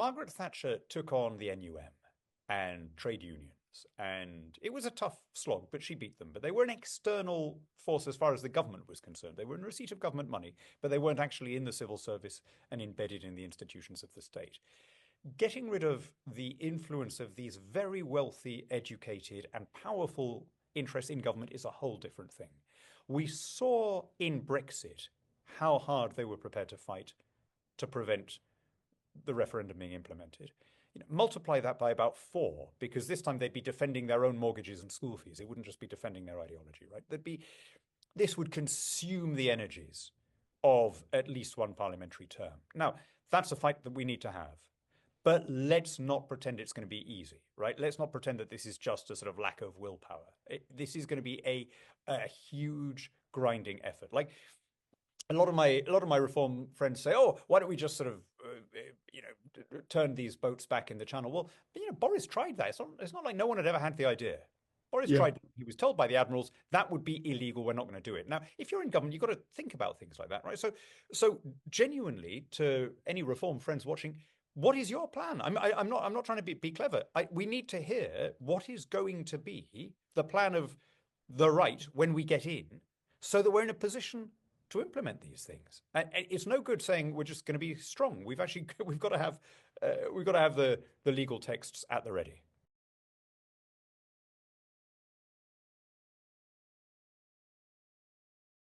Margaret Thatcher took on the NUM and trade unions, and it was a tough slog, but she beat them. But they were an external force as far as the government was concerned. They were in receipt of government money, but they weren't actually in the civil service and embedded in the institutions of the state. Getting rid of the influence of these very wealthy, educated, and powerful interests in government is a whole different thing. We saw in Brexit how hard they were prepared to fight to prevent the referendum being implemented. Multiply that by about 4, because this time they'd be defending their own mortgages and school fees. It wouldn't just be defending their ideology, right? This would consume the energies of at least one parliamentary term. Now, that's a fight that we need to have. But let's not pretend it's going to be easy, right? Let's not pretend that this is just a sort of lack of willpower. This is going to be a huge grinding effort. Like a lot of my reform friends say, "Oh, why don't we just sort of turn these boats back in the channel?" Well, Boris tried that. It's not like no one had ever had the idea. Boris tried. He was told by the admirals that would be illegal. We're not going to do it. Now, if you're in government, you've got to think about things like that, right? So genuinely, to any reform friends watching, what is your plan? I'm not trying to be clever. We need to hear what is going to be the plan of the right when we get in, so that we're in a position to implement these things. And it's no good saying we're just going to be strong. We've got to have the legal texts at the ready.